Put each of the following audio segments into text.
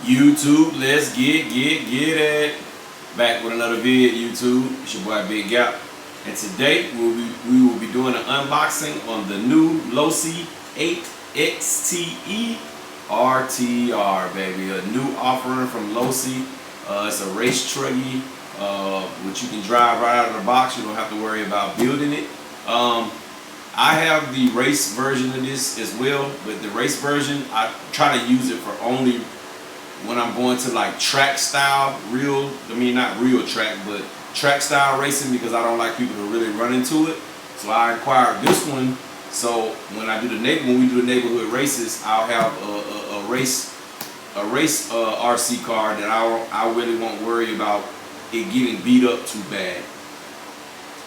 YouTube, let's get it. Back with another vid, YouTube. It's your boy Big Gap. And today we will be doing an unboxing on the new Losi 8XTE RTR, baby. A new offering from Losi. It's a race truggy, which you can drive right out of the box. You don't have to worry about building it. I have the race version of this as well, but the race version, I try to use it for only when I'm going to like track style, not real track, but track style racing, because I don't like people to really run into it. So I acquired this one. So when we do the neighborhood races, I'll have a race RC car that I really won't worry about it getting beat up too bad.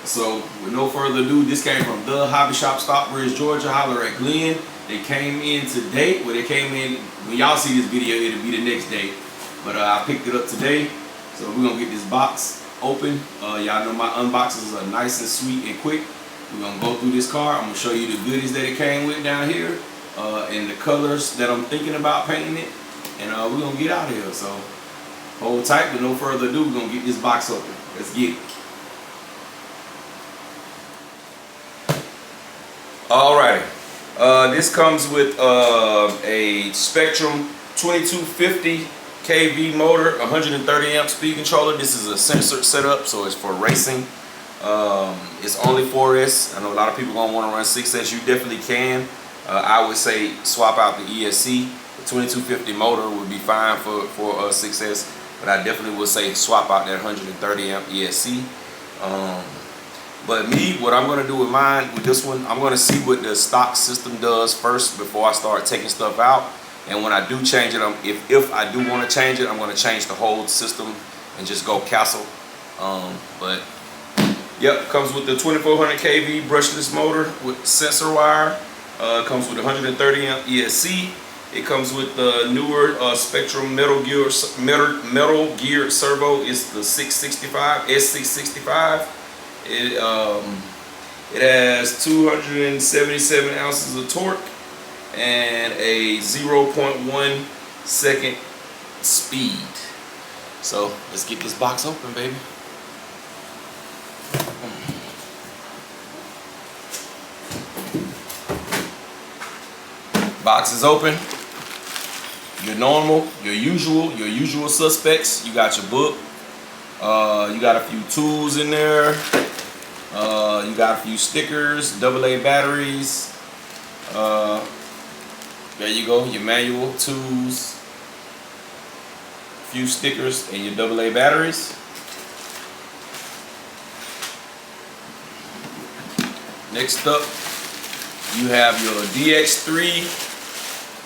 So with no further ado, this came from the Hobby Shop, Stockbridge, Georgia. Holler at Glenn. They came in today. Well, they came in, when y'all see this video, it'll be the next day. But I picked it up today. So we're gonna get this box open. Y'all know my unboxings are nice and sweet and quick. We're gonna go through this car. I'm gonna show you the goodies that it came with down here, and the colors that I'm thinking about painting it. And we're gonna get out of here. So hold tight. With no further ado, we're gonna get this box open. Let's get it. Alrighty, this comes with a Spectrum 2250 kV motor, 130 amp speed controller. This is a sensor setup, so it's for racing. It's only 4S. I know a lot of people gonna want to run 6S. You definitely can. I would say swap out the ESC. The 2250 motor would be fine for 6S, but I definitely would say swap out that 130 amp ESC. But me, what I'm going to do with mine, with this one, I'm going to see what the stock system does first before I start taking stuff out. And when I do change it, if I do want to change it, I'm going to change the whole system and just go castle. But yep, comes with the 2400 kV brushless motor with sensor wire. Comes with 130 amp ESC. It comes with the newer Spectrum metal geared servo. It's the 665 S665. It has 277 ounces of torque and a 0.1 second speed. So let's get this box open, baby. Box is open. Your normal, your usual suspects. You got your book. You got a few tools in there. You got a few stickers, AA batteries. There you go, your manual, tools, a few stickers, and your AA batteries. Next up, you have your DX3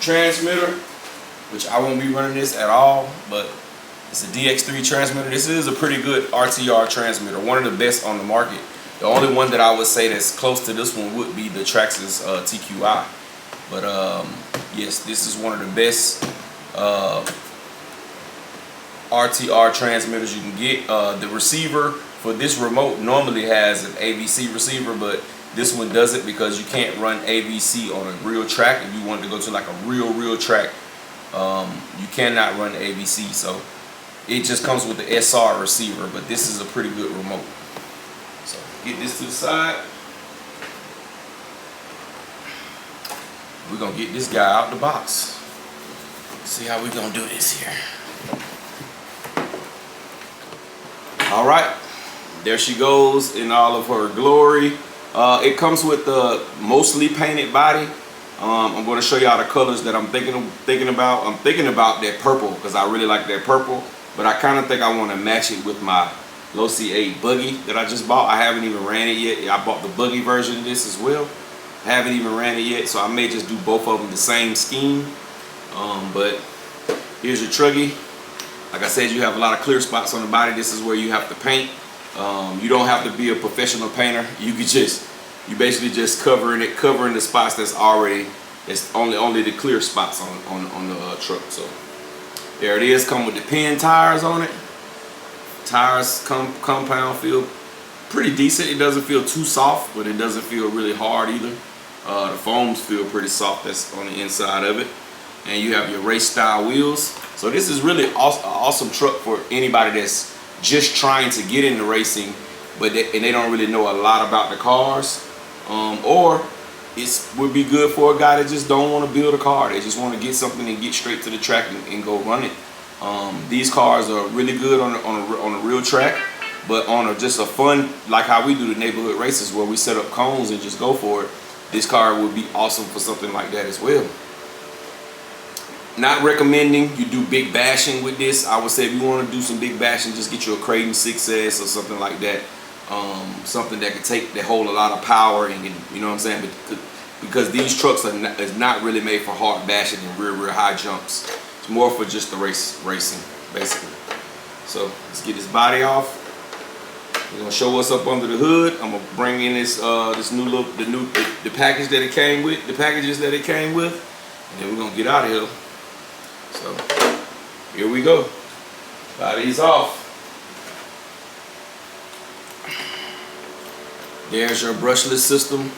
transmitter, which I won't be running this at all, but it's a DX3 transmitter. This is a pretty good RTR transmitter, one of the best on the market. The only one that I would say that's close to this one would be the Traxxas TQI. But yes, this is one of the best RTR transmitters you can get. The receiver for this remote normally has an AVC receiver, but this one doesn't, because you can't run AVC on a real track. If you want to go to like a real track, you cannot run AVC. So it just comes with the SR receiver, but this is a pretty good remote. So get this to the side. We're gonna get this guy out the box. See how we're gonna do this here. All right, there she goes in all of her glory. It comes with the mostly painted body. I'm going to show y'all the colors that I'm thinking about. I'm thinking about that purple, because I really like that purple, but I kind of think I want to match it with my Losi 8 buggy that I just bought. I haven't even ran it yet. I bought the buggy version of this as well. I haven't even ran it yet, so I may just do both of them the same scheme. But here's your truggy. Like I said, you have a lot of clear spots on the body. This is where you have to paint. You don't have to be a professional painter. You basically just covering the spots that's only the clear spots on the truck. So there it is. Come with the Pitm tires on it. Tires compound feel pretty decent. It doesn't feel too soft, but it doesn't feel really hard either. The foams feel pretty soft that's on the inside of it. and you have your race style wheels. So this is really awesome truck for anybody that's just trying to get into racing, but they don't really know a lot about the cars, or it would be good for a guy that just don't want to build a car. They just want to get something and get straight to the track and go run it. These cars are really good on a real track, but on just a fun, like how we do the neighborhood races where we set up cones and just go for it. This car would be awesome for something like that as well. Not recommending you do big bashing with this. I would say if you want to do some big bashing, just get you a Creighton 6S or something like that. Something that can hold a lot of power and you know what I'm saying. Because these trucks is not really made for hard bashing and real high jumps. It's more for just the racing basically. So let's get this body off. We're gonna show what's up under the hood. I'm gonna bring in this the package that it came with, the packages that it came with, and then we're gonna get out of here. So here we go. Body's off. There's your brushless system.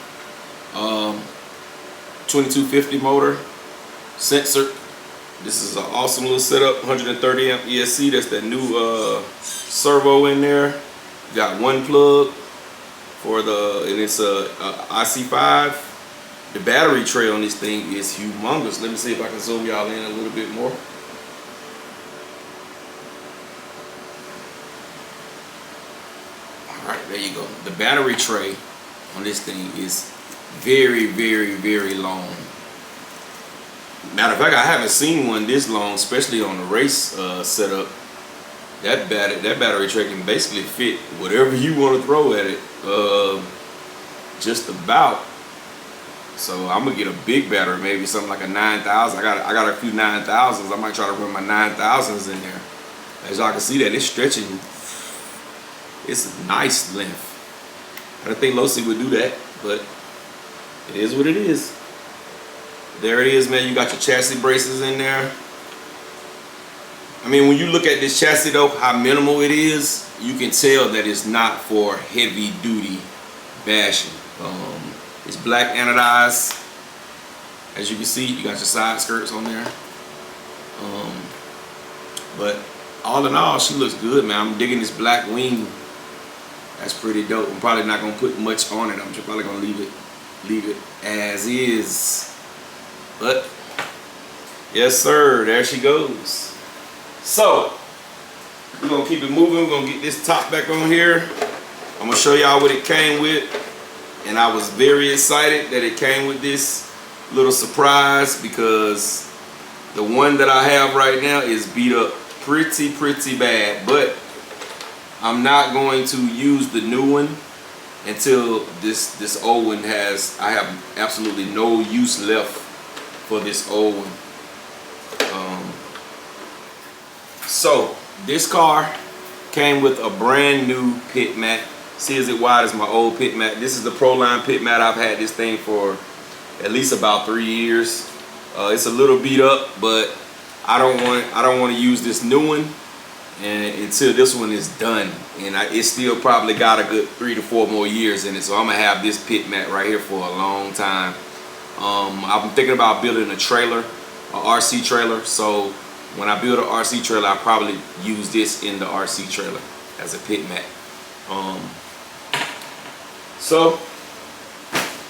2250 motor, sensor. This is an awesome little setup. 130 amp ESC. That's that new servo in there. Got one plug for and it's a IC5. The battery tray on this thing is humongous. Let me see if I can zoom y'all in a little bit more. All right, there you go. The battery tray on this thing is very long. Matter of fact, I haven't seen one this long, especially on the race setup. That battery tray can basically fit whatever you want to throw at it, just about. So I'm gonna get a big battery, maybe something like a 9000. I got a few 9000s. I might try to run my 9000s in there. As y'all can see, that it's stretching. It's a nice length. I don't think Losi would do that, but it is what it is. There it is, man. You got your chassis braces in there. I mean, when you look at this chassis though, how minimal it is, you can tell that it's not for heavy duty bashing. It's black anodized. As you can see, you got your side skirts on there. But all in all, she looks good, man. I'm digging this black wing. That's pretty dope. I'm probably not gonna put much on it. I'm just probably gonna leave it as is. But yes, sir. There she goes. So we're gonna keep it moving. We're gonna get this top back on here. I'm gonna show y'all what it came with, and I was very excited that it came with this little surprise because the one that I have right now is beat up pretty bad. But I'm not going to use the new one until this old one I have absolutely no use left for this old one. So this car came with a brand new pit mat. See, is it wide as my old pit mat? This is the Proline pit mat. I've had this thing for at least about 3 years. It's a little beat up, but I don't want to use this new one until this one is done, and it still probably got a good 3 to 4 more years in it. So I'm gonna have this pit mat right here for a long time. I'm thinking about building a trailer, a RC trailer. So when I build an RC trailer, I probably use this in the RC trailer as a pit mat. So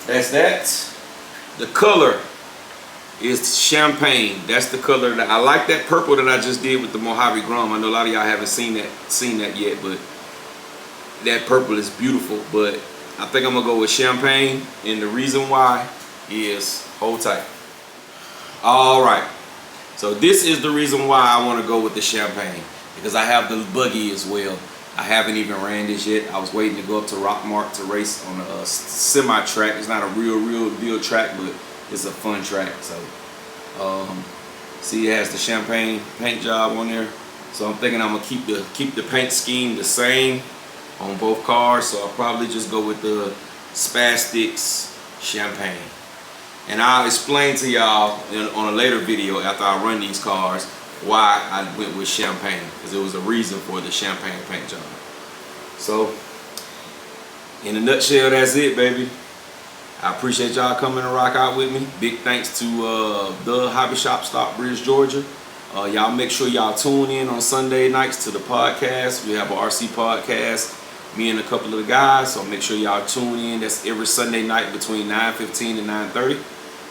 that's that. The color is champagne. That's the color that I like. That purple that I just did with the Mojave Grum. I know a lot of y'all haven't seen that yet, but that purple is beautiful. But I think I'm gonna go with champagne, and the reason why is, hold tight. All right. So this is the reason why I want to go with the champagne, because I have the buggy as well. I haven't even ran this yet. I was waiting to go up to Rockmart to race on a semi track. It's not a real deal track, but it's a fun track. So see, it has the champagne paint job on there. So I'm thinking I'm gonna keep the paint scheme the same on both cars. So I'll probably just go with the Spastics champagne. And I'll explain to y'all on a later video after I run these cars why I went with champagne, because there was a reason for the champagne paint job. So in a nutshell, that's it, baby. I appreciate y'all coming to rock out with me. Big thanks to the Hobby Shop, Stockbridge, Georgia. Y'all make sure y'all tune in on Sunday nights to the podcast. We have an RC podcast, me and a couple of the guys. So make sure y'all tune in. That's every Sunday night between 9:15 and 9:30.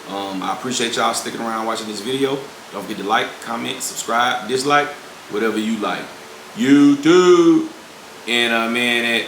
I appreciate y'all sticking around watching this video. Don't forget to like, comment, subscribe, dislike, whatever you like. YouTube. And man,